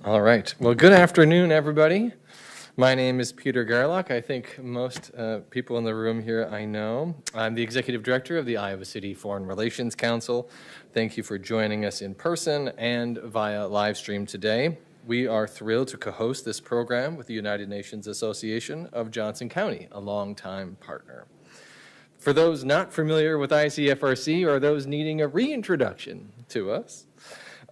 All right. Well, good afternoon, everybody. My name is Peter Garlock. I think most people in the room here I know. I'm the Executive Director of the Iowa City Foreign Relations Council. Thank you for joining us in person and via live stream today. We are thrilled to co-host this program with the United Nations Association of Johnson County, a longtime partner. For those not familiar with ICFRC or those needing a reintroduction to us,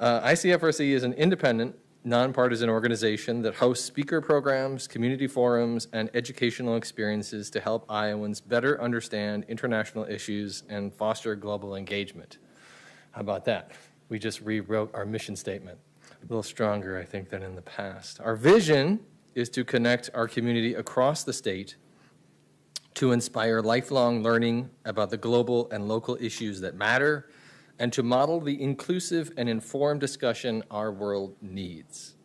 ICFRC is an independent, nonpartisan organization that hosts speaker programs, community forums, and educational experiences to help Iowans better understand international issues and foster global engagement. How about that? We just rewrote our mission statement. A little stronger, I think, than in the past. Our vision is to connect our community across the state to inspire lifelong learning about the global and local issues that matter, and to model the inclusive and informed discussion our world needs.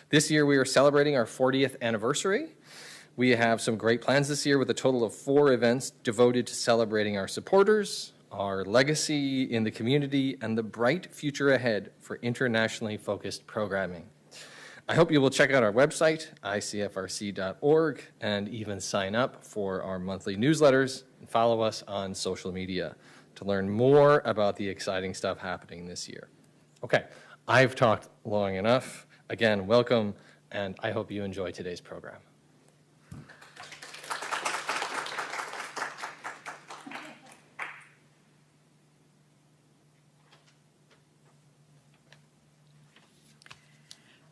This year, we are celebrating our 40th anniversary. We have some great plans this year with a total of 4 events devoted to celebrating our supporters, our legacy in the community, and the bright future ahead for internationally focused programming. I hope you will check out our website, icfrc.org, and even sign up for our monthly newsletters and follow us on social media to learn more about the exciting stuff happening this year. Okay, I've talked long enough. Again, welcome, and I hope you enjoy today's program.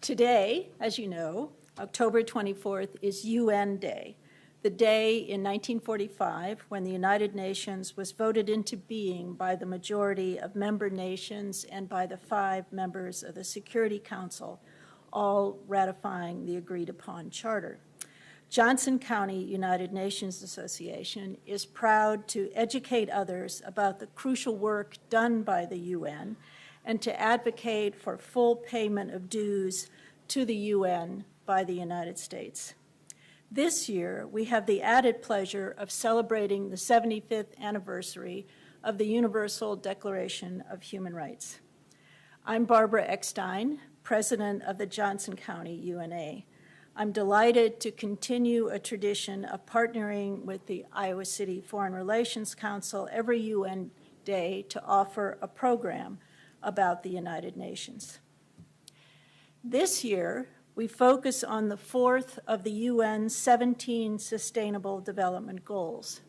Today, as you know, October 24th is UN Day, the day in 1945 when the United Nations was voted into being by the majority of member nations and by the 5 members of the Security Council, all ratifying the agreed-upon charter. Johnson County United Nations Association is proud to educate others about the crucial work done by the UN and to advocate for full payment of dues to the UN by the United States. This year, we have the added pleasure of celebrating the 75th anniversary of the Universal Declaration of Human Rights. I'm Barbara Eckstein, president of the Johnson County UNA. I'm delighted to continue a tradition of partnering with the Iowa City Foreign Relations Council every UN Day to offer a program about the United Nations. This year, we focus on the 4th of the UN's 17 Sustainable Development Goals.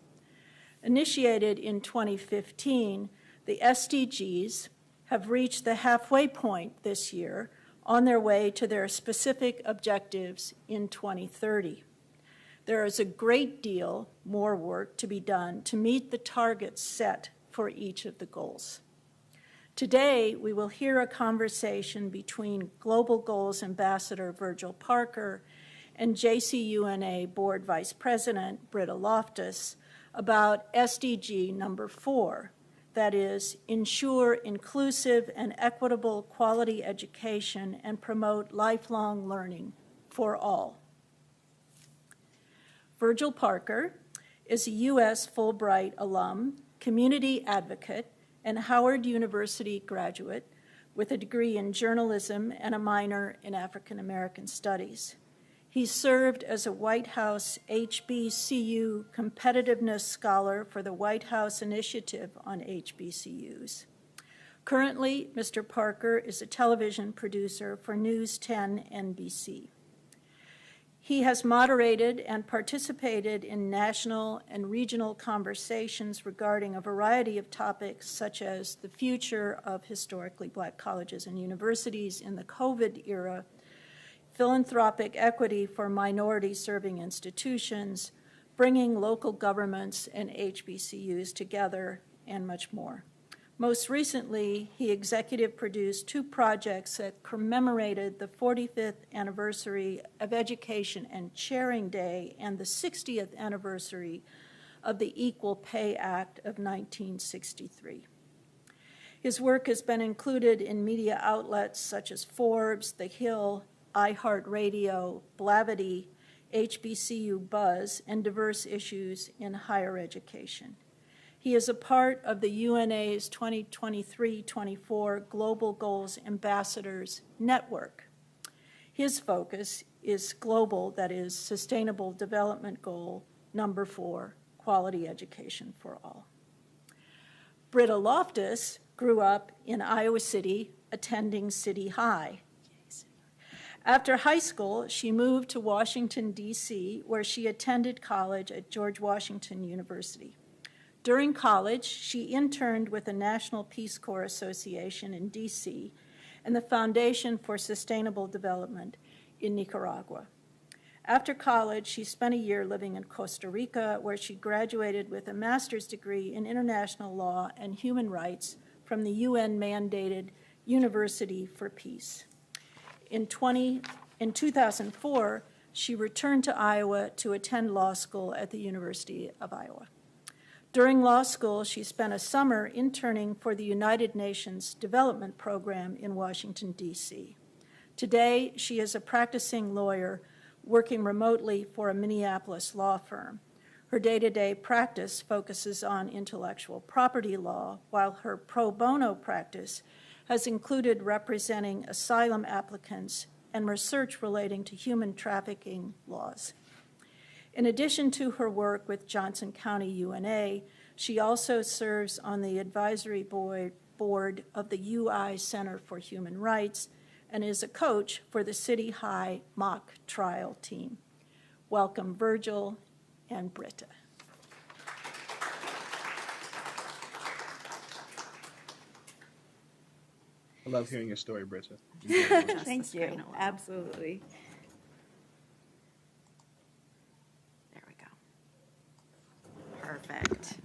Initiated in 2015, the SDGs have reached the halfway point this year on their way to their specific objectives in 2030. There is a great deal more work to be done to meet the targets set for each of the goals. Today, we will hear a conversation between Global Goals Ambassador Virgil Parker and JCUNA Board Vice President Britta Loftus about SDG number 4, that is, ensure inclusive and equitable quality education and promote lifelong learning for all. Virgil Parker is a U.S. Fulbright alum, community advocate, and Howard University graduate with a degree in journalism and a minor in African American studies. He served as a White House HBCU Competitiveness Scholar for the White House Initiative on HBCUs. Currently, Mr. Parker is a television producer for News 10 NBC. He has moderated and participated in national and regional conversations regarding a variety of topics such as the future of historically Black colleges and universities in the COVID era, philanthropic equity for minority-serving institutions, bringing local governments and HBCUs together, and much more. Most recently, he executive produced 2 projects that commemorated the 45th anniversary of Education and Sharing Day and the 60th anniversary of the Equal Pay Act of 1963. His work has been included in media outlets such as Forbes, The Hill, iHeartRadio, Blavity, HBCU Buzz, and diverse issues in higher education. He is a part of the UNA's 2023-24 Global Goals Ambassadors Network. His focus is global, that is, Sustainable Development Goal number 4, quality education for all. Britta Loftus grew up in Iowa City, attending City High. After high school, she moved to Washington, D.C., where she attended college at George Washington University. During college, she interned with the National Peace Corps Association in D.C. and the Foundation for Sustainable Development in Nicaragua. After college, she spent a year living in Costa Rica, where she graduated with a master's degree in international law and human rights from the UN-mandated University for Peace. In 2004, she returned to Iowa to attend law school at the University of Iowa. During law school, she spent a summer interning for the United Nations Development Program in Washington, D.C. Today, she is a practicing lawyer working remotely for a Minneapolis law firm. Her day-to-day practice focuses on intellectual property law, while her pro bono practice has included representing asylum applicants and research relating to human trafficking laws. In addition to her work with Johnson County UNA, she also serves on the advisory board of the UI Center for Human Rights and is a coach for the City High mock trial team. Welcome, Virgil and Britta. I love hearing your story, Britta. Thank you. Absolutely. There we go. Perfect.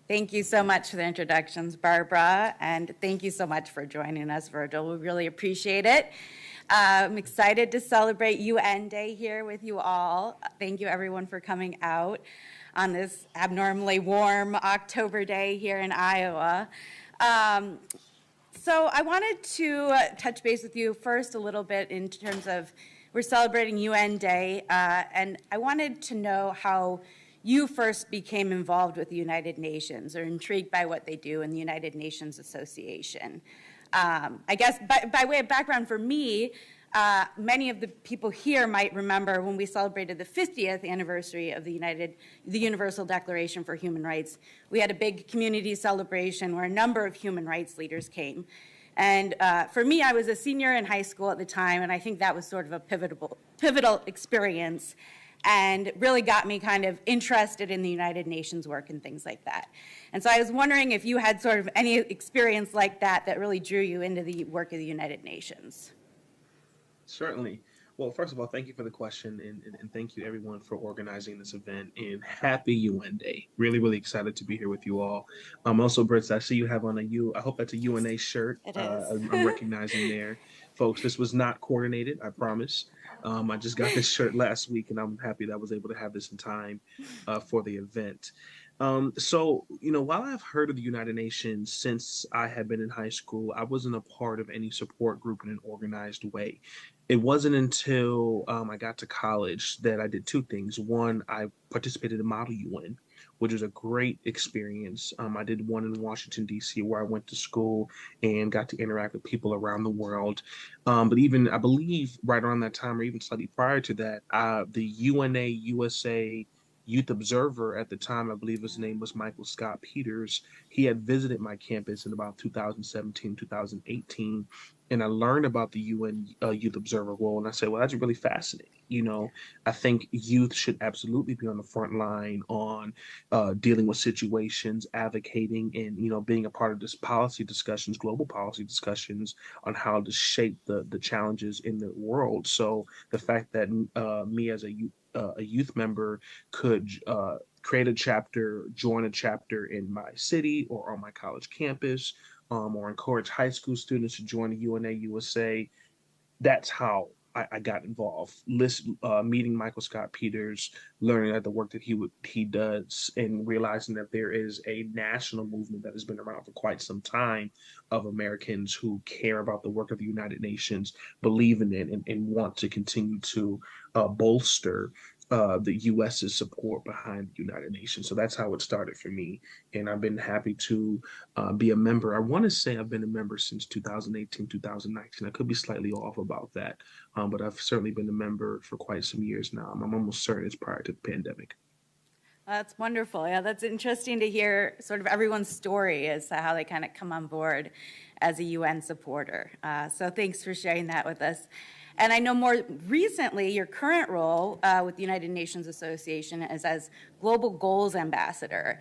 Thank you so much for the introductions, Barbara, and thank you so much for joining us, Virgil. We really appreciate it. I'm excited to celebrate UN Day here with you all. Thank you, everyone, for coming out on this abnormally warm October day here in Iowa. So I wanted to touch base with you first a little bit in terms of we're celebrating UN Day, and I wanted to know how you first became involved with the United Nations or intrigued by what they do in the United Nations Association. I guess by way of background for me, many of the people here might remember when we celebrated the 50th anniversary of the Universal Declaration for Human Rights. We had a big community celebration where a number of human rights leaders came. And for me, I was a senior in high school at the time, and I think that was sort of a pivotal experience and really got me kind of interested in the United Nations work and things like that. And so I was wondering if you had sort of any experience like that that really drew you into the work of the United Nations. Certainly. Well, first of all, thank you for the question, and thank you, everyone, for organizing this event, and happy UN Day. Really, really excited to be here with you all. Also, Britt, I see you have on I hope that's a UNA shirt. It is. I'm recognizing there. Folks, this was not coordinated, I promise. I just got this shirt last week, and I'm happy that I was able to have this in time for the event. So, while I've heard of the United Nations since I had been in high school, I wasn't a part of any support group in an organized way. It wasn't until I got to college that I did two things. One, I participated in Model UN, which was a great experience. I did one in Washington, D.C., where I went to school and got to interact with people around the world. But even, I believe, right around that time or even slightly prior to that, the UNA USA Youth Observer at the time, I believe his name was Michael Scott Peters, he had visited my campus in about 2017, 2018, and I learned about the UN Youth Observer role, and I said, well, that's really fascinating. I think youth should absolutely be on the front line on dealing with situations, advocating, and, being a part of this policy discussions, global policy discussions on how to shape the challenges in the world. So the fact that me as a youth member could create a chapter, join a chapter in my city or on my college campus, or encourage high school students to join the UNA USA. That's how I got involved. Meeting Michael Scott Peters, learning that the work that he does, and realizing that there is a national movement that has been around for quite some time of Americans who care about the work of the United Nations, believe in it, and want to continue to bolster the U.S.'s support behind the United Nations. So that's how it started for me, and I've been happy to be a member. I want to say I've been a member since 2018, 2019. I could be slightly off about that, but I've certainly been a member for quite some years now. I'm almost certain it's prior to the pandemic. That's wonderful. Yeah, that's interesting to hear sort of everyone's story as to how they kind of come on board as a UN supporter. So thanks for sharing that with us. And I know more recently, your current role with the United Nations Association is as Global Goals Ambassador.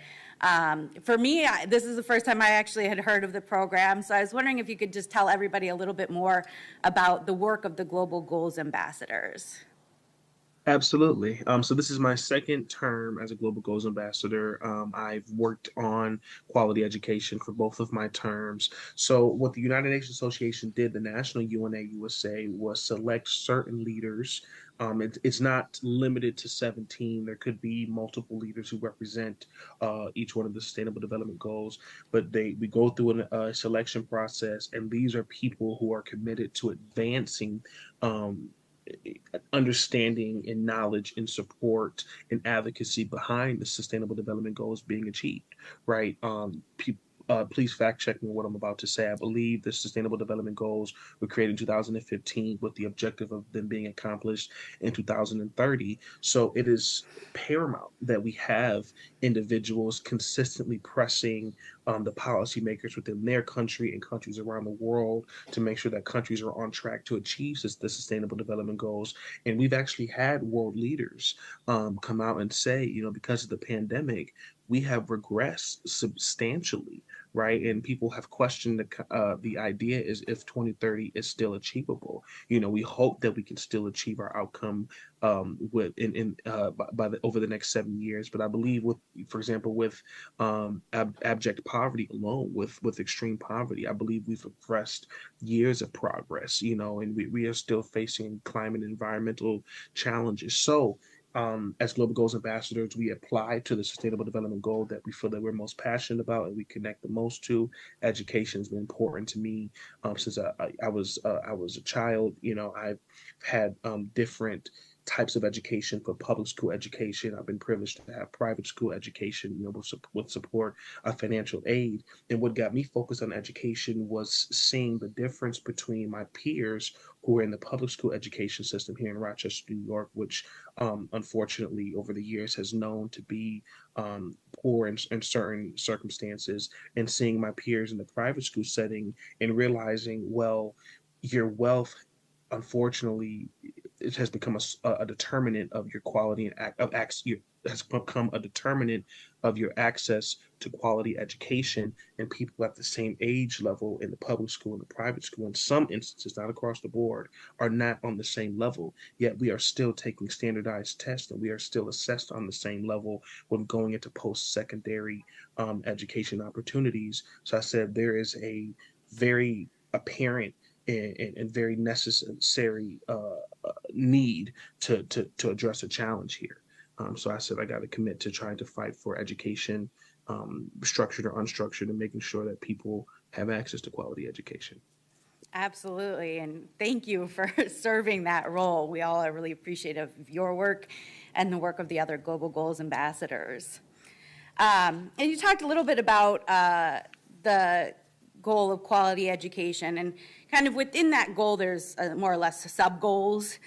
For me, this is the first time I actually had heard of the program, so I was wondering if you could just tell everybody a little bit more about the work of the Global Goals Ambassadors. Absolutely. So this is my second term as a Global Goals Ambassador. I've worked on quality education for both of my terms. So what the United Nations Association did, the National UNA USA, was select certain leaders. It's not limited to 17. There could be multiple leaders who represent each one of the Sustainable Development Goals, but we go through a selection process, and these are people who are committed to advancing understanding and knowledge and support and advocacy behind the Sustainable Development Goals being achieved, right? Please fact check me what I'm about to say. I believe the Sustainable Development Goals were created in 2015 with the objective of them being accomplished in 2030. So it is paramount that we have individuals consistently pressing the policymakers within their country and countries around the world to make sure that countries are on track to achieve the Sustainable Development Goals. And we've actually had world leaders come out and say, because of the pandemic, we have regressed substantially, right? And people have questioned the idea is if 2030 is still achievable. We hope that we can still achieve our outcome over the next 7 years. But I believe for example, with abject poverty alone, with extreme poverty, I believe we've regressed years of progress, and we are still facing climate and environmental challenges. So as Global Goals Ambassadors, we apply to the Sustainable Development Goal that we feel that we're most passionate about and we connect the most to. Education has been important to me since I was a child. I've had different types of education. For public school education, I've been privileged to have private school education, with support of financial aid. And what got me focused on education was seeing the difference between my peers who are in the public school education system here in Rochester, New York, which unfortunately over the years has known to be poor in certain circumstances, and seeing my peers in the private school setting and realizing, well, your wealth, unfortunately, it has become a determinant of your quality has become a determinant of your access to quality education. And people at the same age level in the public school and the private school, in some instances, not across the board, are not on the same level. Yet we are still taking standardized tests, and we are still assessed on the same level when going into post-secondary education opportunities. So I said there is a very apparent and very necessary need to address a challenge here. So I said I got to commit to trying to fight for education, structured or unstructured, and making sure that people have access to quality education. Absolutely, and thank you for serving that role. We all are really appreciative of your work and the work of the other Global Goals Ambassadors. And you talked a little bit about the goal of quality education, and kind of within that goal there's more or less sub-goals.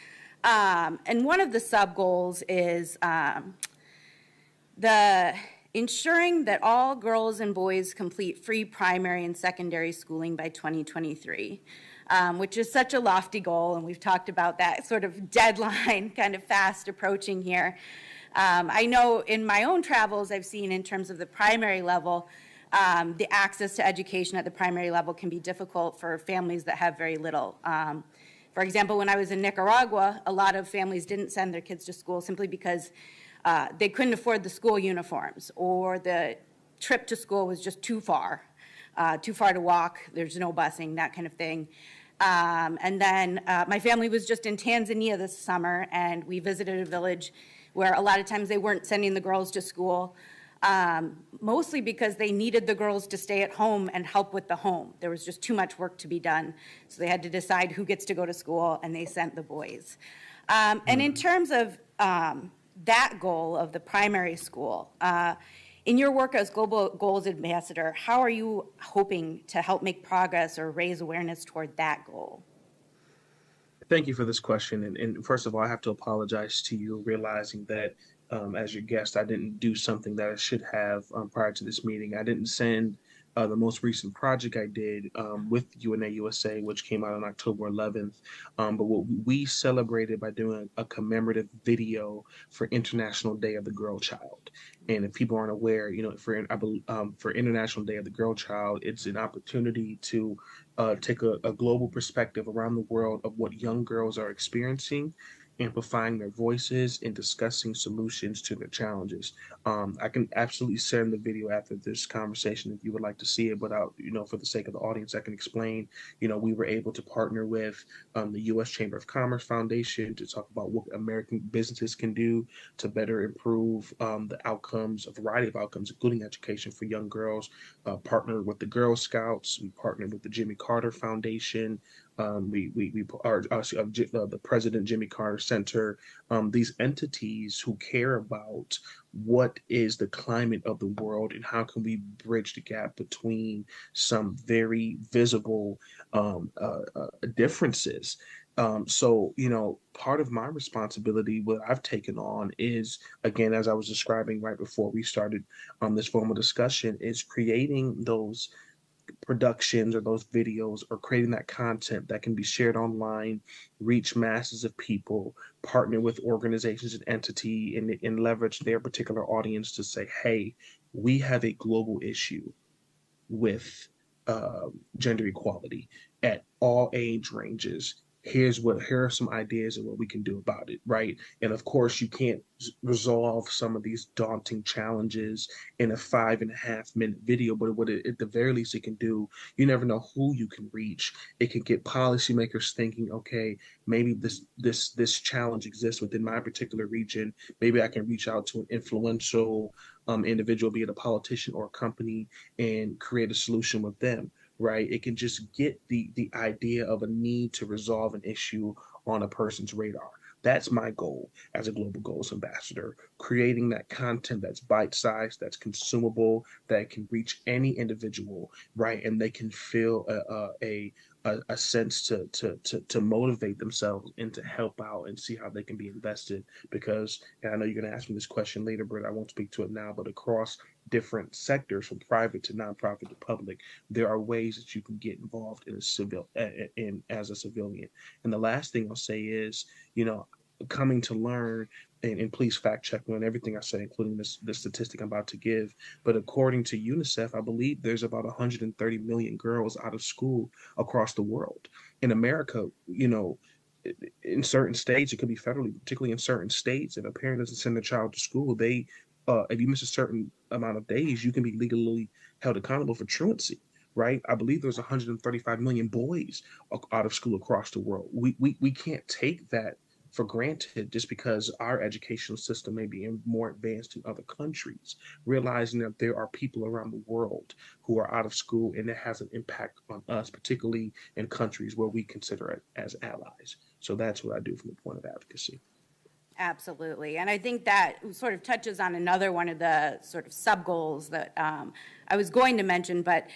And one of the sub-goals is the ensuring that all girls and boys complete free primary and secondary schooling by 2023, which is such a lofty goal, and we've talked about that sort of deadline kind of fast approaching here. I know in my own travels I've seen in terms of the primary level, the access to education at the primary level can be difficult for families that have very little. For example, when I was in Nicaragua, a lot of families didn't send their kids to school simply because they couldn't afford the school uniforms, or the trip to school was just too far to walk, there's no busing, that kind of thing. And then my family was just in Tanzania this summer, and we visited a village where a lot of times they weren't sending the girls to school, mostly because they needed the girls to stay at home and help with the home. There was just too much work to be done. So they had to decide who gets to go to school, and they sent the boys. And in terms of that goal of the primary school. In your work as Global Goals Ambassador, how are you hoping to help make progress or raise awareness toward that goal? Thank you for this question. And first of all, I have to apologize to you, realizing that as your guest, I didn't do something that I should have prior to this meeting. I didn't send the most recent project I did with UNA USA, which came out on October 11th. But what we celebrated by doing a commemorative video for International Day of the Girl Child. And if people aren't aware, for International Day of the Girl Child, it's an opportunity to take a global perspective around the world of what young girls are experiencing, amplifying their voices and discussing solutions to their challenges. I can absolutely send the video after this conversation if you would like to see it, but for the sake of the audience, I can explain, we were able to partner with the U.S. Chamber of Commerce Foundation to talk about what American businesses can do to better improve the outcomes, a variety of outcomes, including education for young girls, partnered with the Girl Scouts, we partnered with the Jimmy Carter Foundation, the President Jimmy Carter Center, these entities who care about what is the climate of the world and how can we bridge the gap between some very visible differences. Part of my responsibility, what I've taken on is, again, as I was describing right before we started this formal discussion, is creating those productions or those videos or creating that content that can be shared online, reach masses of people, partner with organizations and entity and leverage their particular audience to say, hey, we have a global issue with gender equality at all age ranges. Here are some ideas of what we can do about it, right? And of course, you can't resolve some of these daunting challenges in a 5.5-minute video, but what it, at the very least it can do, you never know who you can reach. It can get policymakers thinking, okay, maybe this challenge exists within my particular region. Maybe I can reach out to an influential individual, be it a politician or a company, and create a solution with them. Right? It can just get the idea of a need to resolve an issue on a person's radar. That's my goal as a Global Goals Ambassador, creating that content that's bite-sized, that's consumable, that can reach any individual, right? And they can feel a sense to motivate themselves and to help out and see how they can be invested. Because, and I know you're going to ask me this question later, but I won't speak to it now, but across different sectors, from private to nonprofit to public, there are ways that you can get involved as a civilian. And the last thing I'll say is, coming to learn, and please fact check me on everything I say, including the statistic I'm about to give. But according to UNICEF, I believe there's about 130 million girls out of school across the world. In America, in certain states, it could be federally, particularly in certain states, if a parent doesn't send their child to school, if you miss a certain amount of days, you can be legally held accountable for truancy, right? I believe there's 135 million boys out of school across the world. We can't take that for granted just because our educational system may be more advanced in other countries, realizing that there are people around the world who are out of school, and it has an impact on us, particularly in countries where we consider it as allies. So that's what I do from the point of advocacy. Absolutely. And I think that sort of touches on another one of the sort of sub-goals that I was going to mention, but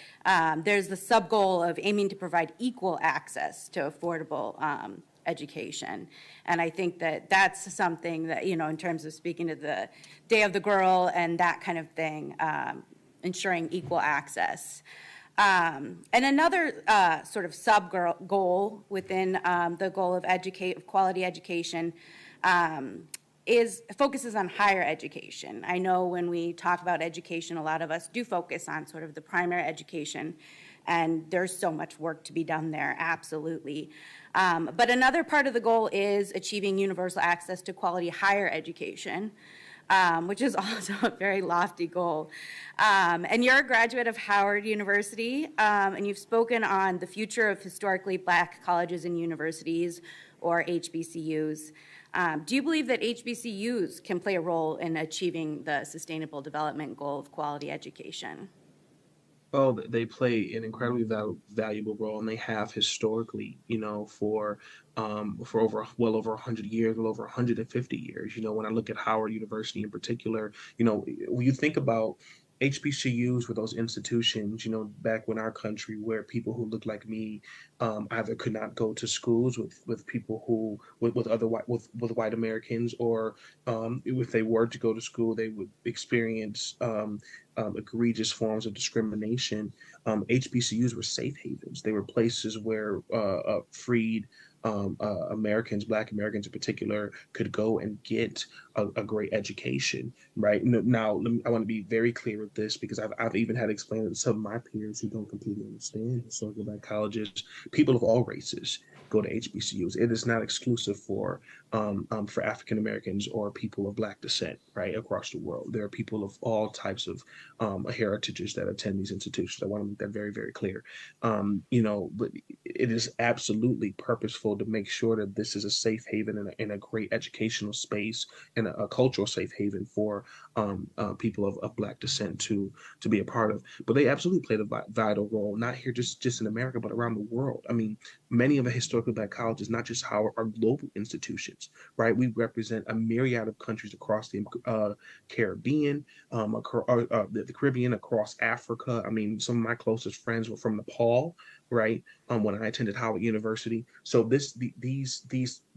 there's the sub-goal of aiming to provide equal access to affordable education. And I think that that's something that, in terms of speaking to the Day of the Girl and that kind of thing, ensuring equal access. And another sort of sub-goal within the goal of quality education focuses on higher education. I know when we talk about education, a lot of us do focus on sort of the primary education, and there's so much work to be done there, absolutely. But another part of the goal is achieving universal access to quality higher education, which is also a very lofty goal. And you're a graduate of Howard University, and you've spoken on the future of historically Black colleges and universities, or HBCUs. Do you believe that HBCUs can play a role in achieving the Sustainable Development Goal of quality education? Oh, they play an incredibly valuable role, and they have historically, for over 100 years, well over 150 years. When I look at Howard University in particular, when you think about HBCUs were those institutions, back when our country, where people who looked like me either could not go to schools with people who with other with white Americans, or if they were to go to school, they would experience egregious forms of discrimination. HBCUs were safe havens. They were places where freed Americans, Black Americans in particular, could go and get a great education. Right now, I want to be very clear with this, because I've even had to explain it to some of my peers who don't completely understand historical Black colleges. People of all races go to HBCUs. It is not exclusive for African Americans or people of Black descent, right, across the world. There are people of all types of heritages that attend these institutions. I want to make that very, very clear. But it is absolutely purposeful to make sure that this is a safe haven and a great educational space, and a cultural safe haven for people of Black descent to be a part of. But they absolutely played a vital role, not here just in America, but around the world. I mean, many of the historically Black colleges, not just Howard, are global institutions, right? We represent a myriad of countries across the Caribbean, the Caribbean, across Africa. I mean, some of my closest friends were from Nepal, right? When I attended Howard University. So these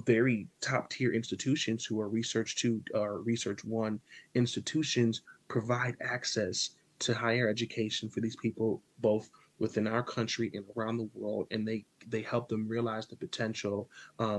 very top tier institutions, who are research one institutions, provide access to higher education for these people, both within our country and around the world, and they help them realize the potential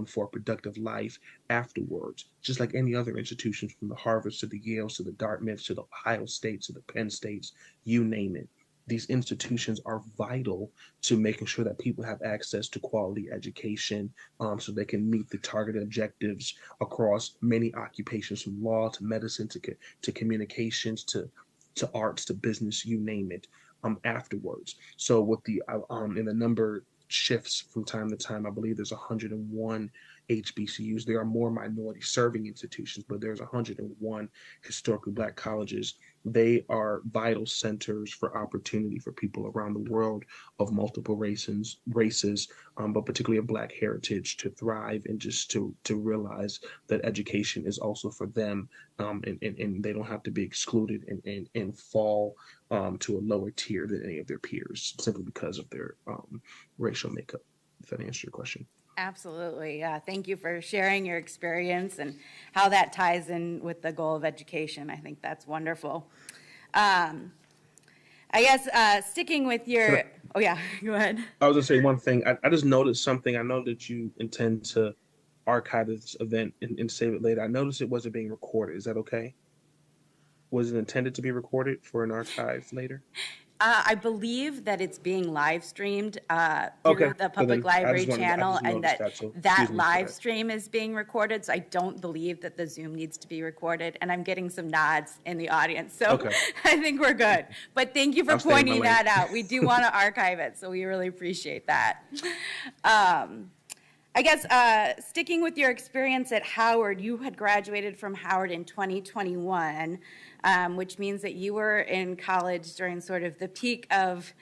for a productive life afterwards. Just like any other institutions, from the Harvards to the Yales to the Dartmouths to the Ohio States to the Penn States, you name it. These institutions are vital to making sure that people have access to quality education, so they can meet the targeted objectives across many occupations, from law to medicine to communications to arts to business, you name it, afterwards. So with the number shifts from time to time. I believe there's 101 HBCUs. There are more minority serving institutions, but there's 101 historically Black colleges. They are vital centers for opportunity for people around the world of multiple races, but particularly of Black heritage, to thrive, and just to realize that education is also for them, and they don't have to be excluded and fall to a lower tier than any of their peers, simply because of their racial makeup. If that answers your question. Absolutely. Thank you for sharing your experience and how that ties in with the goal of education. I think that's wonderful. I guess sticking with your, oh yeah, go ahead. I was gonna say one thing. I just noticed something. I know that you intend to archive this event and save it later. I noticed it wasn't being recorded. Is that okay? Was it intended to be recorded for an archive later? I believe that it's being live streamed Okay. through the public library channel, and So that live stream is being recorded. So I don't believe that the Zoom needs to be recorded. And I'm getting some nods in the audience, so Okay. I think we're good. But thank you for pointing that out. We do want to archive it, so we really appreciate that. I guess sticking with your experience at Howard, you had graduated from Howard in 2021, which means that you were in college during sort of the peak of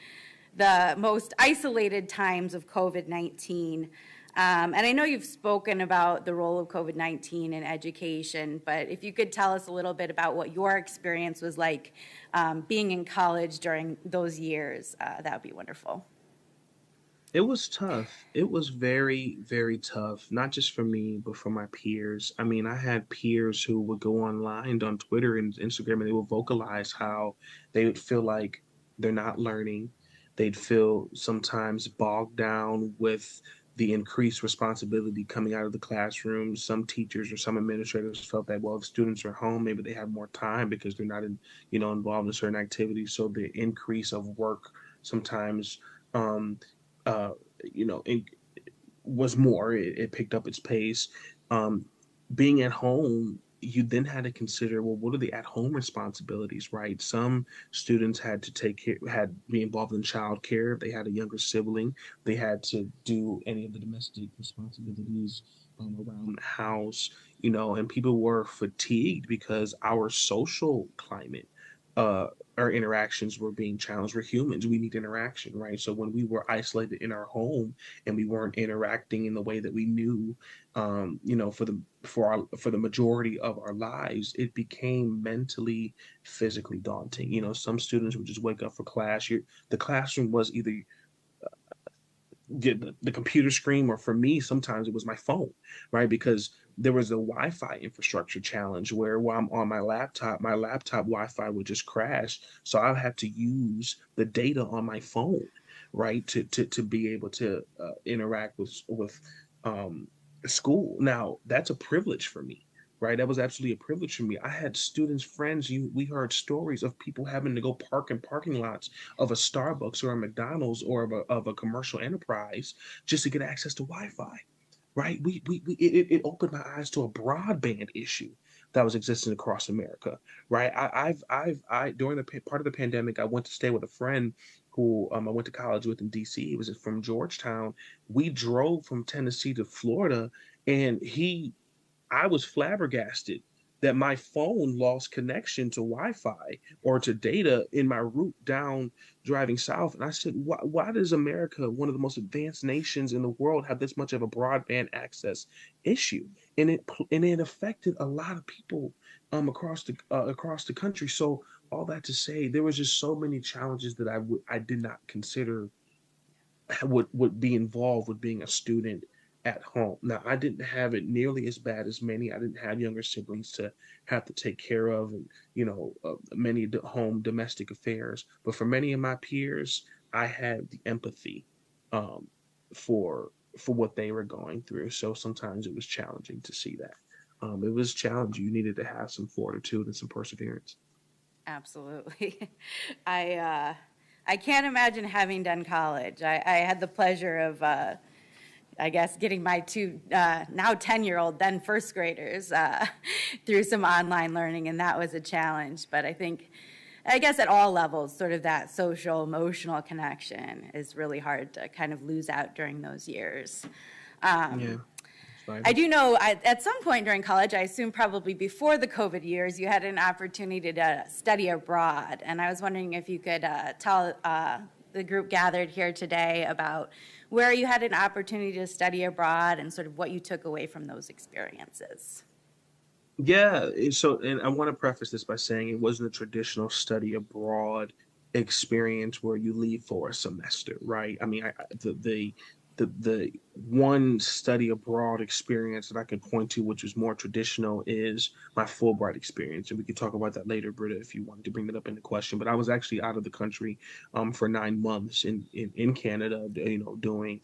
the most isolated times of COVID-19. And I know you've spoken about the role of COVID-19 in education, but if you could tell us a little bit about what your experience was like being in college during those years, that would be wonderful. It was tough. It was very, very tough, not just for me, but for my peers. I mean, I had peers who would go online on Twitter and Instagram, and they would vocalize how they would feel like they're not learning. They'd feel sometimes bogged down with the increased responsibility coming out of the classroom. Some teachers or some administrators felt that, well, if students are home, maybe they have more time because they're not involved in certain activities. So the increase of work sometimes, uh, it was more. It picked up its pace. Being at home, you then had to consider, well, what are the at-home responsibilities, right? Some students had to be involved in childcare. They had a younger sibling. They had to do any of the domestic responsibilities around the house, and people were fatigued because our social climate our interactions were being challenged. We're humans. We need interaction, right? So when we were isolated in our home and we weren't interacting in the way that we knew, for the majority of our lives, it became mentally, physically daunting. Some students would just wake up for class. The classroom was either the computer screen, or for me sometimes it was my phone, right? Because there was a Wi-Fi infrastructure challenge where while I'm on my laptop Wi-Fi would just crash, so I had to use the data on my phone, right, to be able to interact with school. Now that's a privilege for me, right? That was absolutely a privilege for me. I had students, friends, we heard stories of people having to go park in parking lots of a Starbucks or a McDonald's or of a commercial enterprise just to get access to Wi-Fi, right? It opened my eyes to a broadband issue that was existing across America, right? I during the part of the pandemic, I went to stay with a friend who I went to college with in DC. He was from Georgetown. We drove from Tennessee to Florida, and I was flabbergasted that my phone lost connection to Wi-Fi or to data in my route down driving south. And I said, why does America, one of the most advanced nations in the world, have this much of a broadband access issue? And it affected a lot of people across the country. So all that to say, there was just so many challenges that I did not consider would be involved with being a student at home. Now, I didn't have it nearly as bad as many. I didn't have younger siblings to have to take care of, and many home domestic affairs. But for many of my peers, I had the empathy for what they were going through. So sometimes it was challenging to see that. It was challenging. You needed to have some fortitude and some perseverance. Absolutely. I can't imagine having done college. I had the pleasure of, I guess, getting my two now 10-year-old, then first graders through some online learning, and that was a challenge. But I guess at all levels, sort of that social, emotional connection is really hard to kind of lose out during those years. Yeah. I do know at some point during college, I assume probably before the COVID years, you had an opportunity to study abroad. And I was wondering if you could tell the group gathered here today about where you had an opportunity to study abroad and sort of what you took away from those experiences. Yeah. And I want to preface this by saying it wasn't a traditional study abroad experience where you leave for a semester, right? I mean, the one study abroad experience that I can point to, which was more traditional, is my Fulbright experience. And we could talk about that later, Britta, if you wanted to bring that up in the question. But I was actually out of the country for 9 months in Canada, doing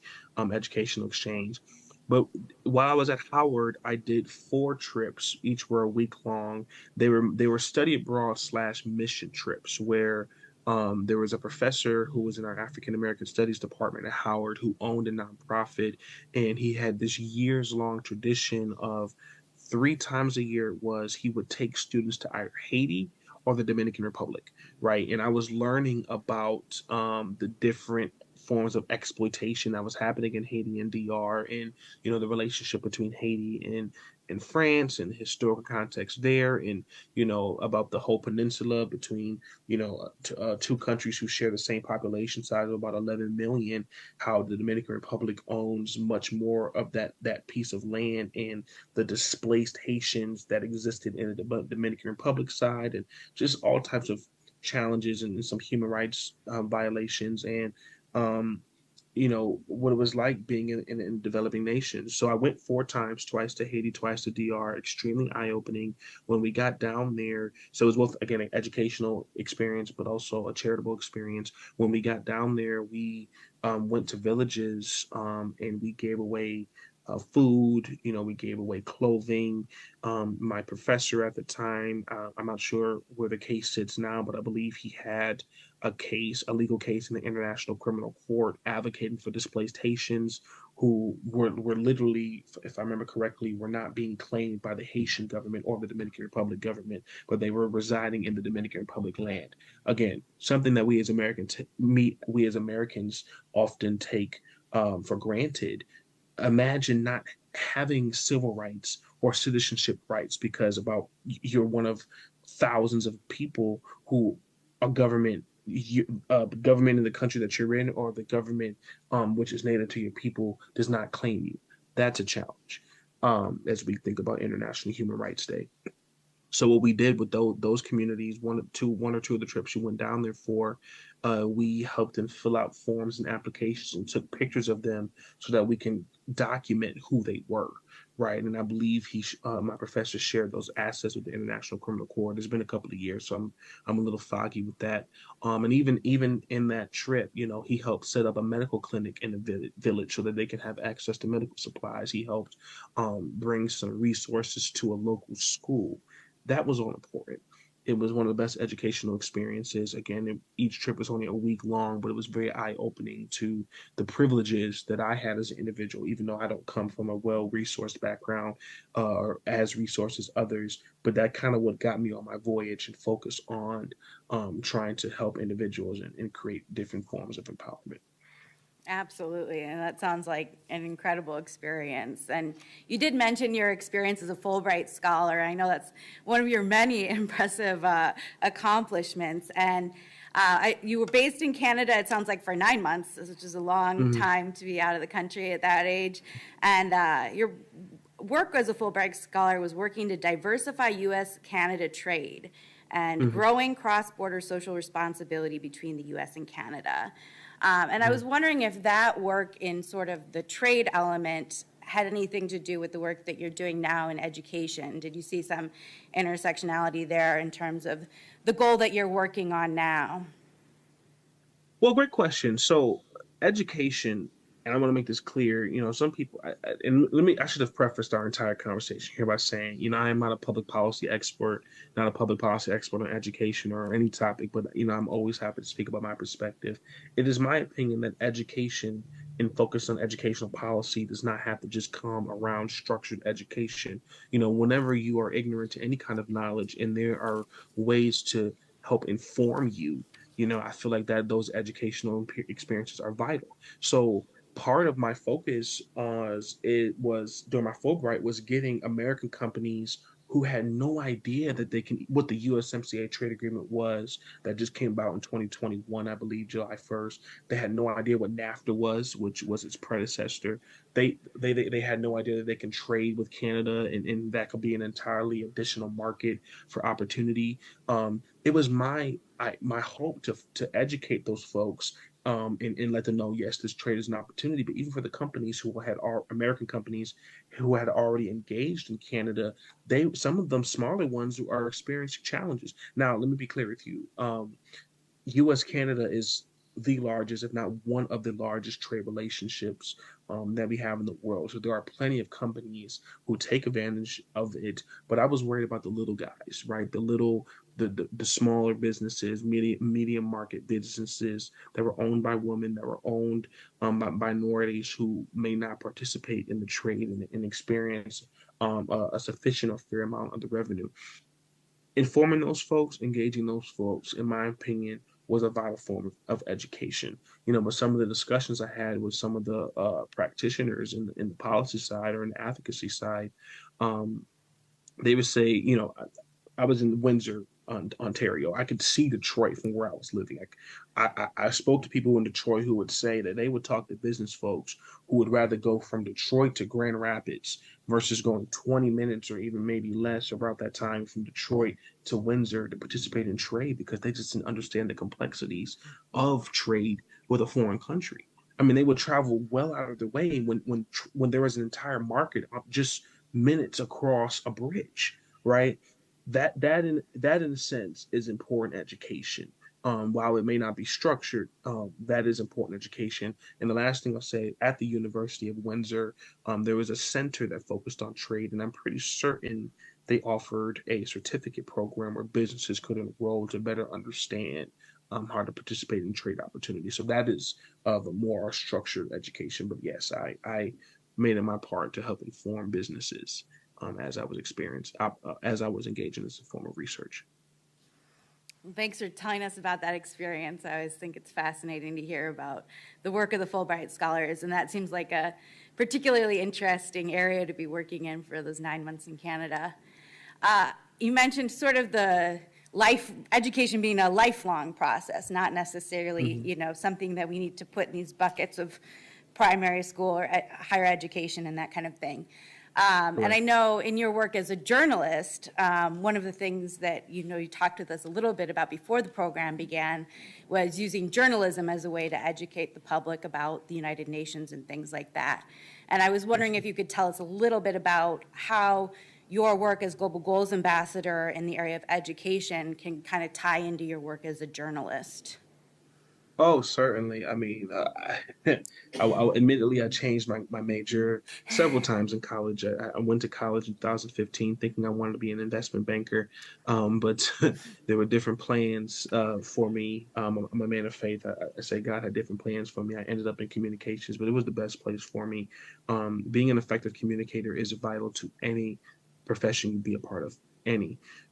educational exchange. But while I was at Howard, I did 4 trips. Each were a week long. They were study abroad / mission trips where there was a professor who was in our African American Studies department at Howard who owned a nonprofit, and he had this years-long tradition of 3 times a year he would take students to either Haiti or the Dominican Republic, right? And I was learning about the different forms of exploitation that was happening in Haiti and DR, and the relationship between Haiti and France and the historical context there, and about the whole peninsula between 2 countries who share the same population size of about 11 million, how the Dominican Republic owns much more of that piece of land, and the displaced Haitians that existed in the Dominican Republic side, and just all types of challenges and some human rights violations, and what it was like being in developing nations. So I went 4 times, twice to Haiti, twice to DR, extremely eye-opening when we got down there. So it was both, again, an educational experience, but also a charitable experience. When we got down there, we went to villages and we gave away food, we gave away clothing. My professor at the time, I'm not sure where the case sits now, but I believe he had a legal case in the International Criminal Court advocating for displaced Haitians who were literally, if I remember correctly, were not being claimed by the Haitian government or the Dominican Republic government, but they were residing in the Dominican Republic land. Again, something that we as Americans often take for granted. Imagine not having civil rights or citizenship rights because you're one of thousands of people who a government in the country that you're in, or the government which is native to your people does not claim you. That's a challenge as we think about International Human Rights Day. So what we did with those communities, one or two of the trips we went down there for, we helped them fill out forms and applications and took pictures of them so that we can document who they were, right? And I believe my professor shared those assets with the International Criminal Court. It's been a couple of years, so I'm a little foggy with that. And even in that trip, he helped set up a medical clinic in the village so that they can have access to medical supplies. He helped bring some resources to a local school. That was all important. It was one of the best educational experiences. Again, each trip was only a week long, but it was very eye-opening to the privileges that I had as an individual, even though I don't come from a well-resourced background or as resourced as others. But that kind of what got me on my voyage and focus on trying to help individuals and create different forms of empowerment. Absolutely, and that sounds like an incredible experience. And you did mention your experience as a Fulbright scholar. I know that's one of your many impressive accomplishments. And you were based in Canada, it sounds like, for 9 months, which is a long time to be out of the country at that age. And your work as a Fulbright scholar was working to diversify U.S.-Canada trade and growing cross-border social responsibility between the U.S. and Canada. And I was wondering if that work in sort of the trade element had anything to do with the work that you're doing now in education. Did you see some intersectionality there in terms of the goal that you're working on now? Well, great question. So education, and I want to make this clear, some people, I should have prefaced our entire conversation here by saying, I am not a public policy expert, not a public policy expert on education or any topic, but, I'm always happy to speak about my perspective. It is my opinion that education and focus on educational policy does not have to just come around structured education. Whenever you are ignorant to any kind of knowledge and there are ways to help inform you, I feel like that those educational experiences are vital. So part of my focus was during my Fulbright was getting American companies who had no idea that what the USMCA trade agreement was that just came about in 2021, I believe, July 1st. They had no idea what NAFTA was, which was its predecessor. They had no idea that they can trade with Canada and that could be an entirely additional market for opportunity. It was my hope to educate those folks and let them know, yes, this trade is an opportunity. But even for the companies who had American companies who had already engaged in Canada, some of them smaller ones who are experiencing challenges. Now, let me be clear with you. U.S. Canada is the largest, if not one of the largest trade relationships that we have in the world. So there are plenty of companies who take advantage of it. But I was worried about the little guys, right? The smaller businesses, medium market businesses that were owned by women, that were owned by minorities who may not participate in the trade and experience a sufficient or fair amount of the revenue. Informing those folks, engaging those folks, in my opinion, was a vital form of education. But some of the discussions I had with some of the practitioners in the policy side or in the advocacy side, they would say, I was in Windsor, Ontario. I could see Detroit from where I was living. I spoke to people in Detroit who would say that they would talk to business folks who would rather go from Detroit to Grand Rapids versus going 20 minutes or even maybe less about that time from Detroit to Windsor to participate in trade because they just didn't understand the complexities of trade with a foreign country. I mean, they would travel well out of their way when there was an entire market of just minutes across a bridge, right? That in a sense is important education. While it may not be structured, that is important education. And the last thing I'll say, at the University of Windsor, there was a center that focused on trade, and I'm pretty certain they offered a certificate program where businesses could enroll to better understand how to participate in trade opportunities. So that is of a more structured education. But yes, I made it my part to help inform businesses as I was engaged in this form of research. Thanks for telling us about that experience. I always think it's fascinating to hear about the work of the Fulbright Scholars, and that seems like a particularly interesting area to be working in for those 9 months in Canada. You mentioned sort of education being a lifelong process, not necessarily, something that we need to put in these buckets of primary school or higher education and that kind of thing. And I know in your work as a journalist, one of the things that you talked with us a little bit about before the program began was using journalism as a way to educate the public about the United Nations and things like that. And I was wondering if you could tell us a little bit about how your work as Global Goals Ambassador in the area of education can kind of tie into your work as a journalist. Oh, certainly. I mean, admittedly, I changed my major several times in college. I went to college in 2015 thinking I wanted to be an investment banker, but there were different plans for me. I'm a man of faith. I say God had different plans for me. I ended up in communications, but it was the best place for me. Being an effective communicator is vital to any profession you be a part of,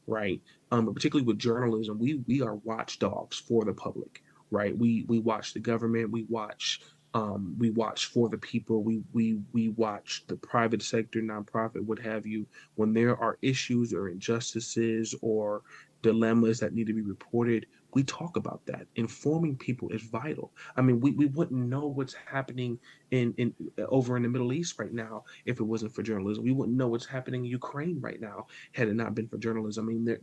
right? But particularly with journalism, we are watchdogs for the public. Right, we watch the government, we watch for the people, we watch the private sector, nonprofit, what have you. When there are issues or injustices or dilemmas that need to be reported, we talk about that. Informing people is vital. I mean, we wouldn't know what's happening in over in the Middle East right now if it wasn't for journalism. We wouldn't know what's happening in Ukraine right now had it not been for journalism. I mean,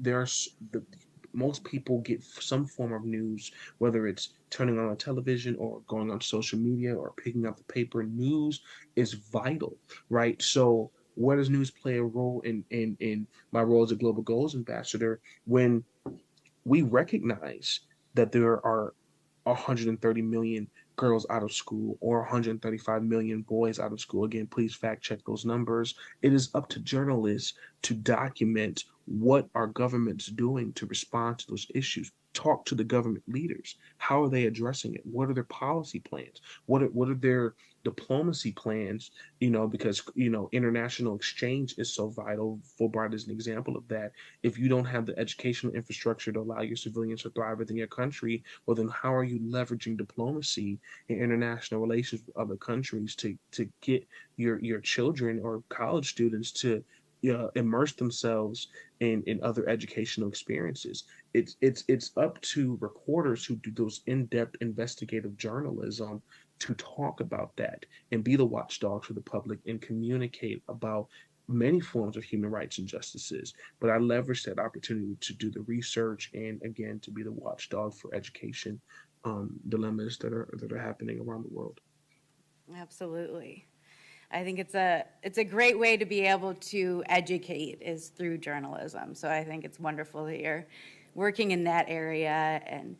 most people get some form of news, whether it's turning on a television or going on social media or picking up the paper. News is vital, right? So where does news play a role in my role as a Global Goals Ambassador? When we recognize that there are 130 million girls out of school or 135 million boys out of school. Again, please fact check those numbers. It is up to journalists to document what are governments doing to respond to those issues. Talk to the government leaders. How are they addressing it? What are their policy plans? What are their diplomacy plans? Because international exchange is so vital. Fulbright is an example of that. If you don't have the educational infrastructure to allow your civilians to thrive within your country, well, then how are you leveraging diplomacy and international relations with other countries to get your children or college students to immerse themselves in other educational experiences? It's up to reporters who do those in-depth investigative journalism to talk about that and be the watchdogs for the public and communicate about many forms of human rights injustices. But I leverage that opportunity to do the research and, again, to be the watchdog for education dilemmas that are happening around the world. Absolutely. I think it's a great way to be able to educate is through journalism. So I think it's wonderful that you're working in that area and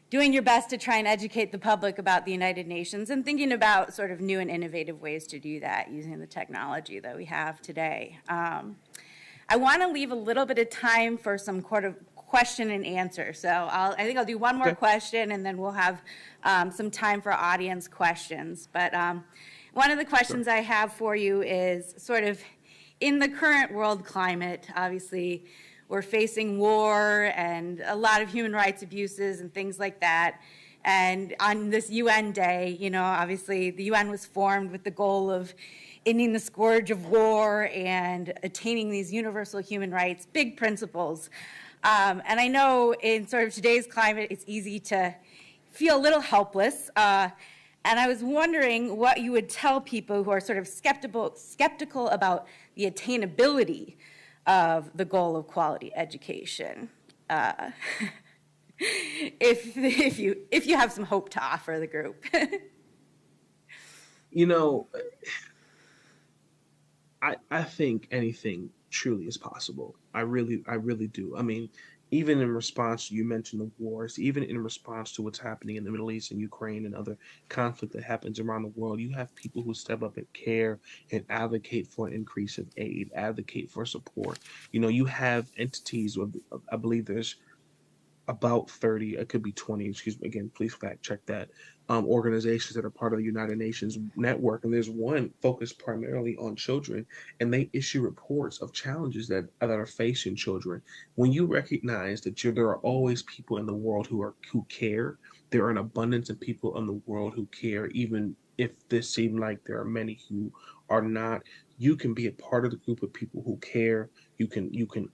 doing your best to try and educate the public about the United Nations and thinking about sort of new and innovative ways to do that using the technology that we have today. I want to leave a little bit of time for some question and answer. So I think I'll do one more question and then we'll have some time for audience questions. But one of the questions I have for you is sort of in the current world climate, obviously we're facing war and a lot of human rights abuses and things like that. And on this UN Day, obviously the UN was formed with the goal of ending the scourge of war and attaining these universal human rights, big principles. And I know in sort of today's climate, it's easy to feel a little helpless. And I was wondering what you would tell people who are sort of skeptical about the attainability of the goal of quality education. If you have some hope to offer the group. I think anything truly is possible. I really do. I mean, even in response, you mentioned the wars, even in response to what's happening in the Middle East and Ukraine and other conflict that happens around the world, you have people who step up and care and advocate for an increase of aid, advocate for support. You have entities, I believe there's about 30, it could be 20, excuse me, again, please fact check that, organizations that are part of the United Nations network. And there's one focused primarily on children, and they issue reports of challenges that are facing children. When you recognize that there are always people in the world who care, there are an abundance of people in the world who care, even if this seems like there are many who are not, you can be a part of the group of people who care. You can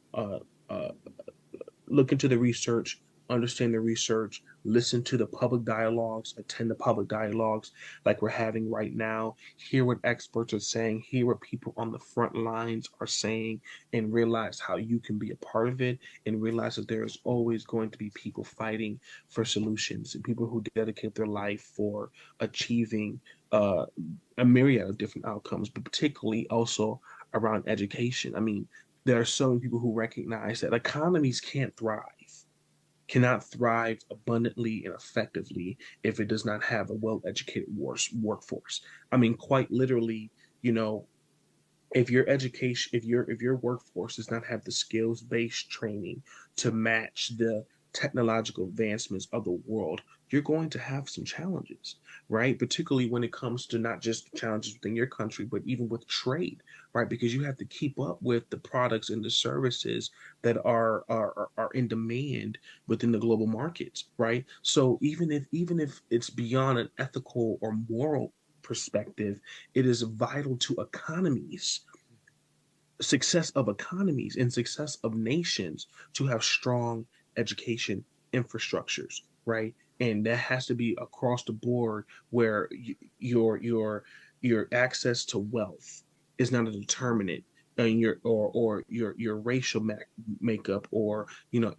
look into the research, understand the research, listen to the public dialogues, attend the public dialogues like we're having right now, hear what experts are saying, hear what people on the front lines are saying, and realize how you can be a part of it, and realize that there is always going to be people fighting for solutions and people who dedicate their life for achieving uh, a myriad of different outcomes, but particularly also around education. I mean, there are so many people who recognize that economies cannot thrive abundantly and effectively if it does not have a well-educated workforce. I mean, quite literally, you know, if your education, if your workforce does not have the skills-based training to match the technological advancements of the world, you're going to have some challenges, right? Particularly when it comes to not just challenges within your country, but even with trade, right? Because you have to keep up with the products and the services that are in demand within the global markets, right? So even if it's beyond an ethical or moral perspective, it is vital to success of economies and success of nations to have strong education infrastructures, right? And that has to be across the board where your access to wealth is not a determinant in your racial makeup, or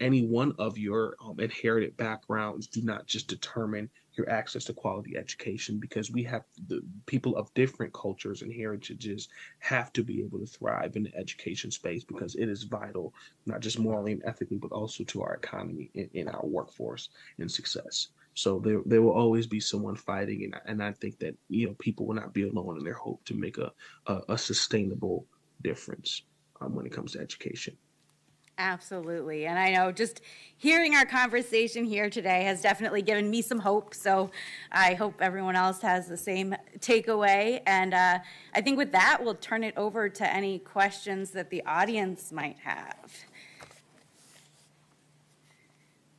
any one of your inherited backgrounds do not just determine your access to quality education, because we have the people of different cultures and heritages have to be able to thrive in the education space, because it is vital, not just morally and ethically, but also to our economy, in our workforce and success. So there will always be someone fighting, and I think that people will not be alone in their hope to make a sustainable difference when it comes to education. Absolutely. And I know just hearing our conversation here today has definitely given me some hope. So I hope everyone else has the same takeaway. And I think with that, we'll turn it over to any questions that the audience might have.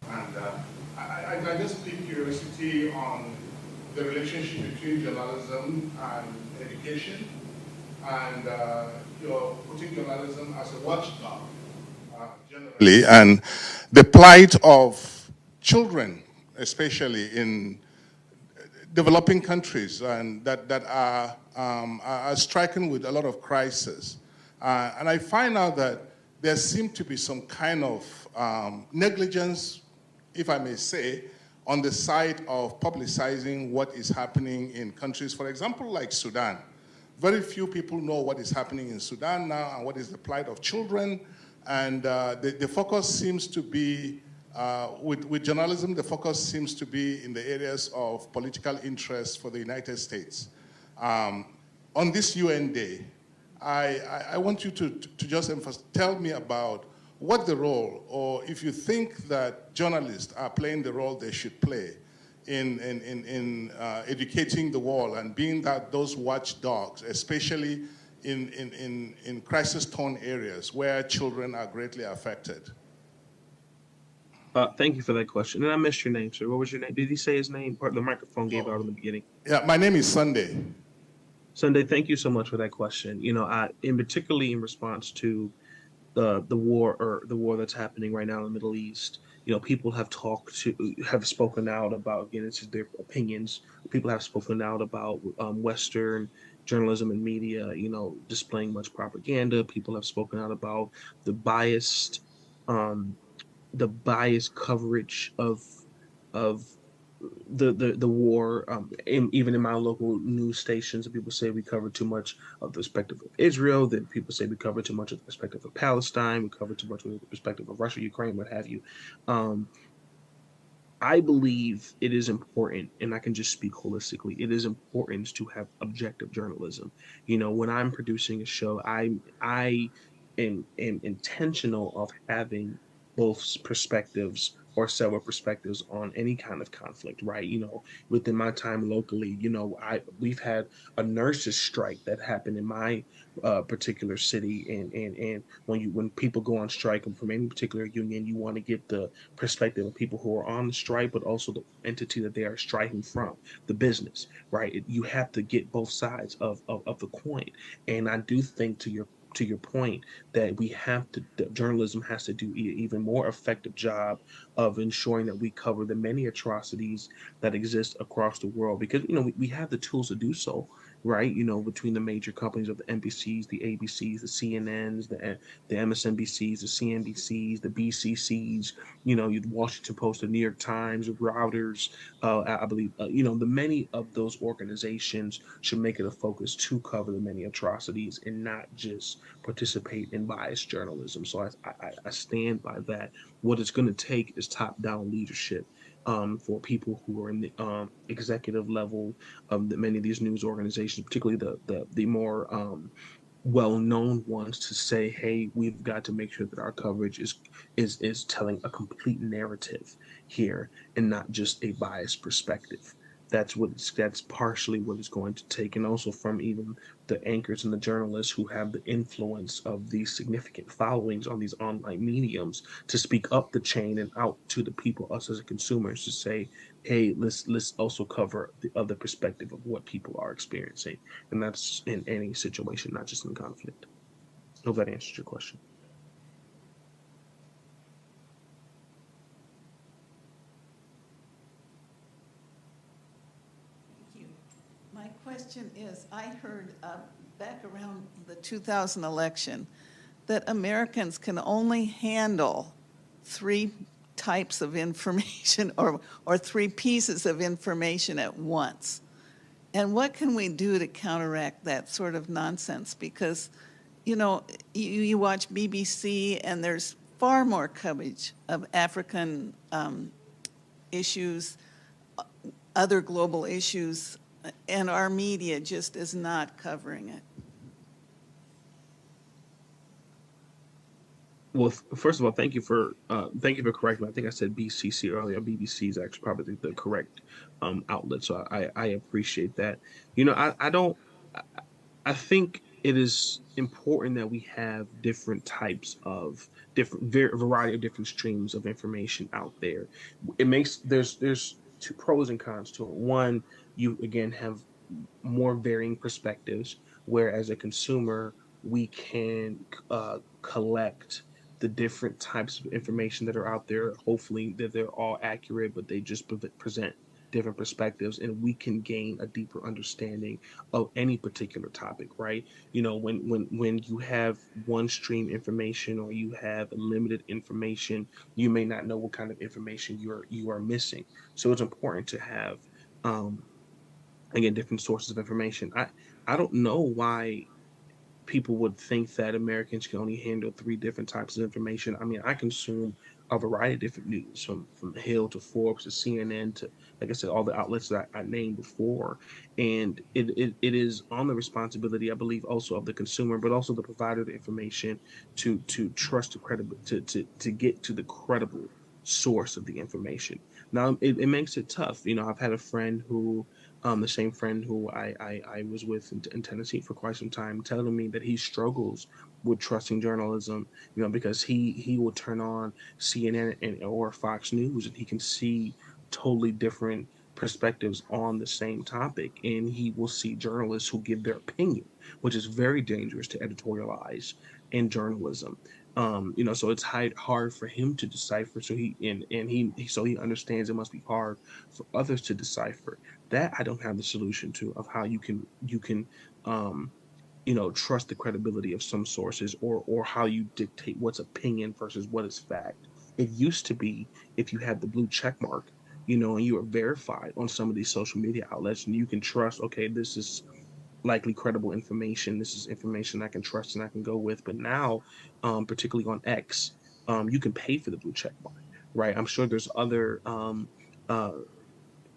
And I just piqued curiosity on the relationship between journalism and education, and you're putting journalism as a watchdog. Generally, and the plight of children, especially in developing countries, and that are stricken with a lot of crisis. And I find out that there seems to be some kind of negligence, if I may say, on the side of publicizing what is happening in countries, for example, like Sudan. Very few people know what is happening in Sudan now and what is the plight of children. And the focus seems to be, with journalism, the focus seems to be in the areas of political interest for the United States. On this UN Day, I want you to just tell me about what the role, or if you think that journalists are playing the role they should play in educating the world and being those watchdogs, especially in crisis-torn areas where children are greatly affected. Thank you for that question. And I missed your name, sir. What was your name? Did he say his name? Or the microphone gave out in the beginning. Yeah, my name is Sunday. Sunday, thank you so much for that question. Particularly in response to the war that's happening right now in the Middle East. People have spoken out about, again, it's their opinions. People have spoken out about Western journalism and media, displaying much propaganda. People have spoken out about the biased coverage of the war. Even in my local news stations, people say we cover too much of the perspective of Israel. That people say we cover too much of the perspective of Palestine. We cover too much of the perspective of Russia, Ukraine, what have you. I believe it is important, and I can just speak holistically, it is important to have objective journalism. When I'm producing a show, I am intentional of having both perspectives or several perspectives on any kind of conflict, right? Within my time locally, we've had a nurses strike that happened in my particular city, and when people go on strike and from any particular union, you want to get the perspective of people who are on the strike, but also the entity that they are striking from, the business, right? You have to get both sides of the coin. And I do think, to your to your point, that that journalism has to do even more effective job of ensuring that we cover the many atrocities that exist across the world, because we have the tools to do so, right? Between the major companies of the NBCs, the ABCs, the CNNs, the MSNBCs, the CNBCs, the BCCs, the Washington Post, the New York Times, Reuters, I believe, the many of those organizations should make it a focus to cover the many atrocities and not just participate in biased journalism. So I stand by that. What it's going to take is top-down leadership, for people who are in the executive level of many of these news organizations, particularly the more well-known ones, to say, hey, we've got to make sure that our coverage is telling a complete narrative here and not just a biased perspective. That's partially what it's going to take, and also from even the anchors and the journalists who have the influence of these significant followings on these online mediums, to speak up the chain and out to the people, us as consumers, to say, hey, let's also cover the other perspective of what people are experiencing, and that's in any situation, not just in conflict. I hope that answers your question. Thank you. My question is, I heard back around the 2000 election that Americans can only handle 3 types of information or 3 pieces of information at once. And what can we do to counteract that sort of nonsense? Because, you watch BBC and there's far more coverage of African issues, other global issues, and our media just is not covering it. Well, first of all, thank you for correcting me. I think I said BCC earlier. BBC is actually probably the correct outlet, so I appreciate that. I think it is important that we have different types of variety of different streams of information out there. It makes there's 2 pros and cons to it. One, you again have more varying perspectives, where as a consumer we can collect the different types of information that are out there. Hopefully that they're all accurate, but they just present different perspectives, and we can gain a deeper understanding of any particular topic, right? When you have one stream information, or you have limited information, you may not know what kind of information you are missing. So it's important to have again different sources of information. I don't know why people would think that Americans can only handle 3 different types of information. I mean, I consume a variety of different news, from Hill to Forbes to CNN to, like I said, all the outlets that I named before. And it is on the responsibility, I believe, also of the consumer, but also the provider of the information, to trust the credible, to get to the credible source of the information. Now, it makes it tough. I've had a friend who, the same friend who I was with in Tennessee for quite some time, telling me that he struggles with trusting journalism, because he will turn on CNN or Fox News, and he can see totally different perspectives on the same topic, and he will see journalists who give their opinion, which is very dangerous to editorialize in journalism. So it's hard for him to decipher. So he understands it must be hard for others to decipher. That I don't have the solution to, of how you can trust the credibility of some sources, or how you dictate what's opinion versus what is fact. It used to be, if you had the blue check mark, and you are verified on some of these social media outlets, and you can trust, okay, this is likely credible information. This is information I can trust and I can go with. But now, particularly on X, you can pay for the blue check mark, right? I'm sure there's other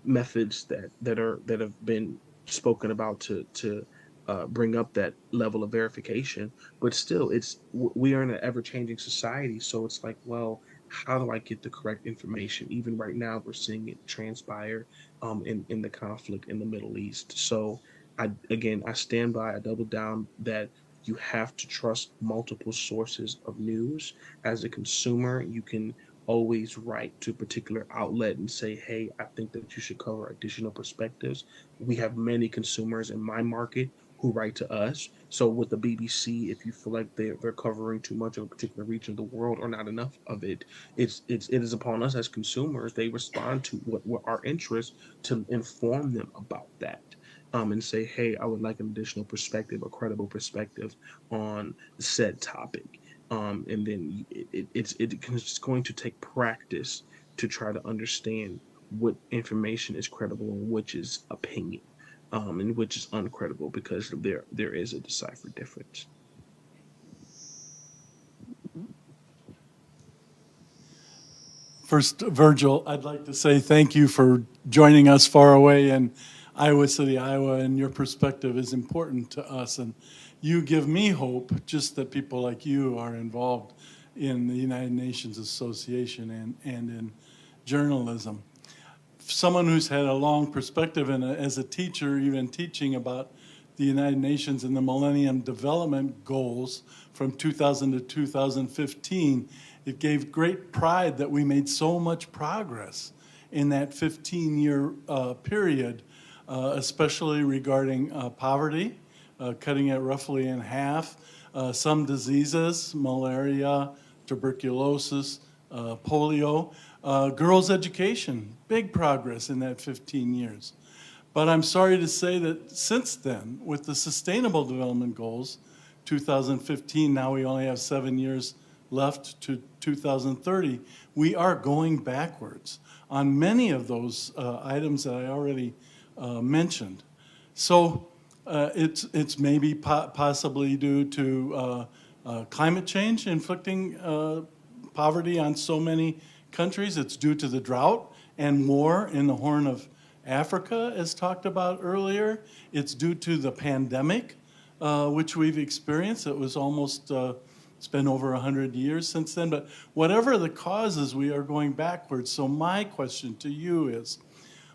methods that have been spoken about to bring up that level of verification. But still, we are in an ever-changing society, so it's like, well, how do I get the correct information? Even right now, we're seeing it transpire in the conflict in the Middle East. So I stand by, I double down that you have to trust multiple sources of news. As a consumer, you can always write to a particular outlet and say, hey, I think that you should cover additional perspectives. We have many consumers in my market who write to us. So with the BBC, if you feel like they're covering too much of a particular region of the world or not enough of it, it is upon us as consumers. They respond to what our interests to inform them about that. And say, hey, I would like an additional perspective, a credible perspective on said topic. And then it's going to take practice to try to understand what information is credible and which is opinion, and which is uncredible, because there is a deciphered difference. First, Virgil, I'd like to say thank you for joining us far away in Iowa City, Iowa, and your perspective is important to us. And you give me hope just that people like you are involved in the United Nations Association and in journalism. Someone who's had a long perspective and as a teacher, even teaching about the United Nations and the Millennium Development Goals from 2000 to 2015, it gave great pride that we made so much progress in that 15-year period, especially regarding poverty, cutting it roughly in half, some diseases, malaria, tuberculosis, polio, girls' education, big progress in that 15 years. But I'm sorry to say that since then, with the Sustainable Development Goals, 2015, now we only have 7 years left to 2030, we are going backwards on many of those items that I already mentioned. So it's maybe possibly due to climate change inflicting poverty on so many countries. It's due to the drought and war in the Horn of Africa, as talked about earlier. It's due to the pandemic, which we've experienced. It was almost, it's been over 100 years since then. But whatever the causes, we are going backwards. So my question to you is,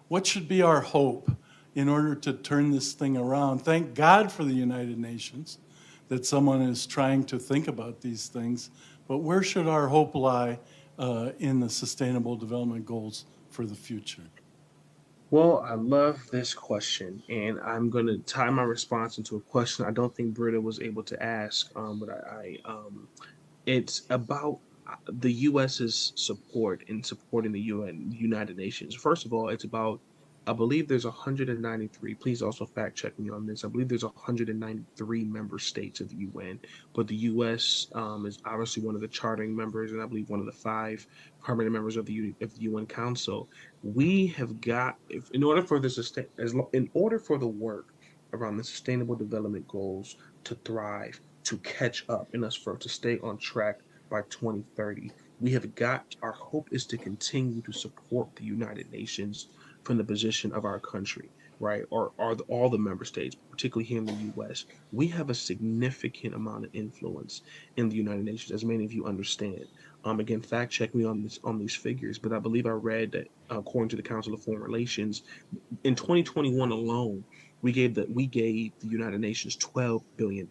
what should be our hope in order to turn this thing around? Thank God for the United Nations, that someone is trying to think about these things. But where should our hope lie in the Sustainable Development Goals for the future? Well, I love this question, and I'm going to tie my response into a question I don't think Britta was able to ask, but it's about the U.S.'s support in supporting the United Nations. First of all, it's about, I believe there's 193. Please also fact check me on this. I believe there's 193 member states of the UN, but the U.S. Is obviously one of the chartering members, and I believe one of the 5 permanent members of the UN Council. We have got, in order for the work around the Sustainable Development Goals to thrive, to catch up, and us to stay on track by 2030, we have got, our hope is to continue to support the United Nations from the position of our country, right? Or all the member states, particularly here in the U.S. We have a significant amount of influence in the United Nations, as many of you understand. Again, fact check me on these figures, but I believe I read that according to the Council of Foreign Relations, in 2021 alone, we gave the United Nations $12 billion.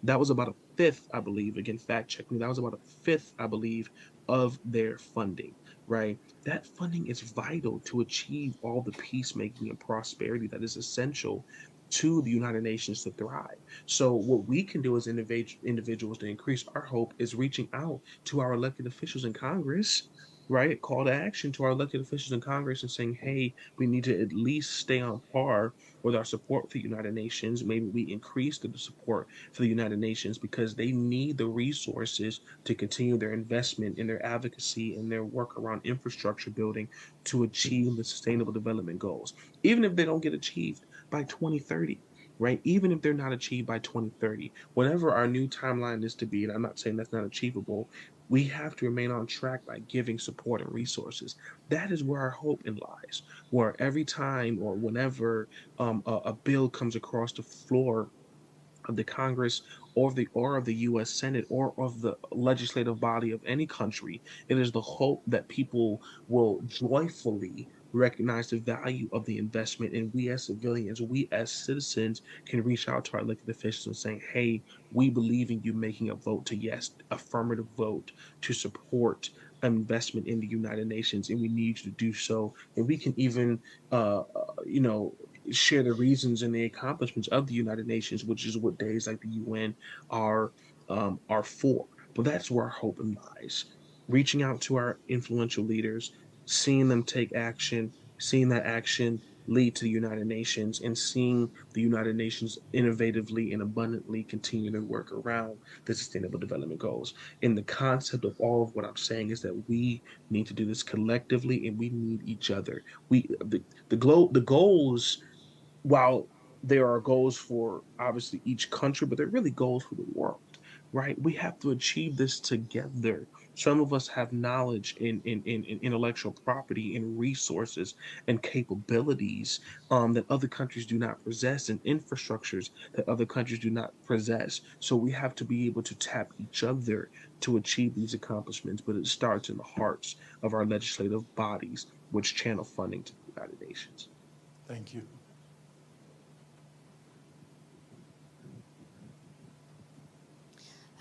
That was about a fifth, I believe. Again, fact check me. That was about a fifth, I believe, of their funding. Right? That funding is vital to achieve all the peacemaking and prosperity that is essential to the United Nations to thrive. So what we can do as individuals to increase our hope is reaching out to our elected officials in Congress, right? Call to action to our elected officials in Congress and saying, hey, we need to at least stay on par with our support for the United Nations. Maybe we increase the support for the United Nations because they need the resources to continue their investment in their advocacy and their work around infrastructure building to achieve the Sustainable Development Goals. Even if they don't get achieved by 2030, right? Even if they're not achieved by 2030, whatever our new timeline is to be, and I'm not saying that's not achievable, we have to remain on track by giving support and resources. That is where our hope lies, where every time or whenever a bill comes across the floor of the Congress or of the U.S. Senate or of the legislative body of any country, it is the hope that people will joyfully recognize the value of the investment, and we as civilians, we as citizens can reach out to our elected officials and saying, hey, we believe in you making a vote to yes, affirmative vote to support investment in the United Nations, and we need you to do so. And we can even share the reasons and the accomplishments of the United Nations, which is what days like the UN are for. But that's where our hope lies. Reaching out to our influential leaders, seeing them take action, seeing that action lead to the United Nations, and seeing the United Nations innovatively and abundantly continue to work around the Sustainable Development Goals. And the concept of all of what I'm saying is that we need to do this collectively, and we need each other. The goals, while there are goals for obviously each country, but they're really goals for the world, right? We have to achieve this together. Some of us have knowledge in intellectual property and resources and capabilities that other countries do not possess, and infrastructures that other countries do not possess. So we have to be able to tap each other to achieve these accomplishments, but it starts in the hearts of our legislative bodies, which channel funding to the United Nations. Thank you.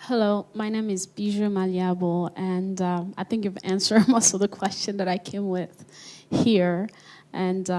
Hello, my name is Bijou Maliabo, and I think you've answered most of the question that I came with here. And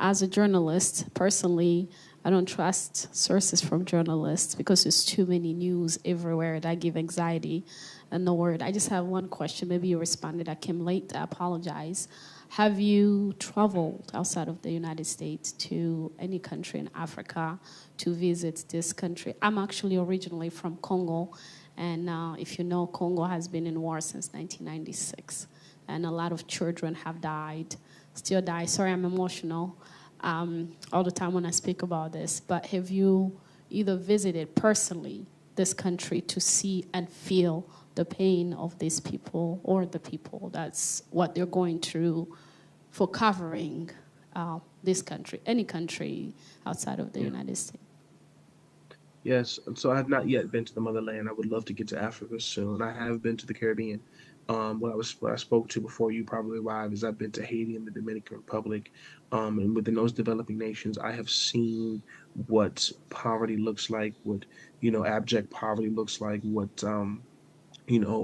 as a journalist, personally, I don't trust sources from journalists because there's too many news everywhere that give anxiety and no word. I just have one question. Maybe you responded. I came late. I apologize. Have you traveled outside of the United States to any country in Africa to visit this country? I'm actually originally from Congo, and if you know, Congo has been in war since 1996, and a lot of children have died, still die. Sorry, I'm emotional all the time when I speak about this, but have you either visited personally this country to see and feel the pain of these people, or the people, that's what they're going through for covering this country, any country outside of the United States? Yes, so I have not yet been to the motherland. I would love to get to Africa soon. I have been to the Caribbean. What I spoke to before you probably arrived is I've been to Haiti and the Dominican Republic, and within those developing nations, I have seen what poverty looks like, what abject poverty looks like, what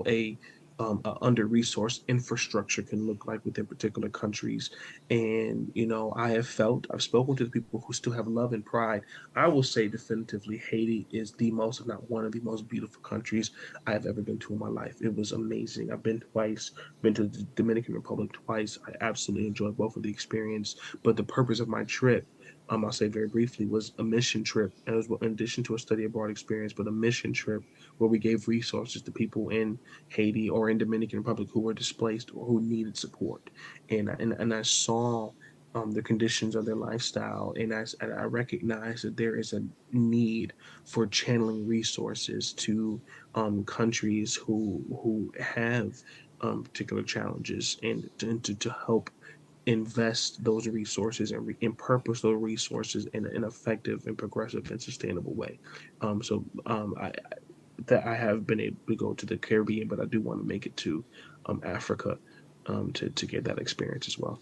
a under-resourced infrastructure can look like within particular countries. And I've spoken to the people who still have love and pride. I will say definitively Haiti is the most, if not one of the most beautiful countries I have ever been to in my life. It was amazing. I've been twice, been to the Dominican Republic twice. I absolutely enjoyed both of the experience. But the purpose of my trip, I'll say very briefly, was a mission trip. And it was in addition to a study abroad experience, but a mission trip where we gave resources to people in Haiti or in Dominican Republic who were displaced or who needed support. And I saw the conditions of their lifestyle, and I recognize that there is a need for channeling resources to countries who have particular challenges, and to help invest those resources and purpose those resources in an effective and progressive and sustainable way. I have been able to go to the Caribbean, but I do want to make it to Africa to get that experience as well.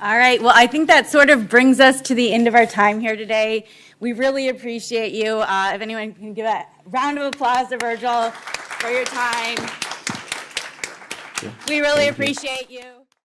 All right. Well, I think that sort of brings us to the end of our time here today. We really appreciate you. If anyone can give a round of applause to Virgil for your time. We really appreciate you.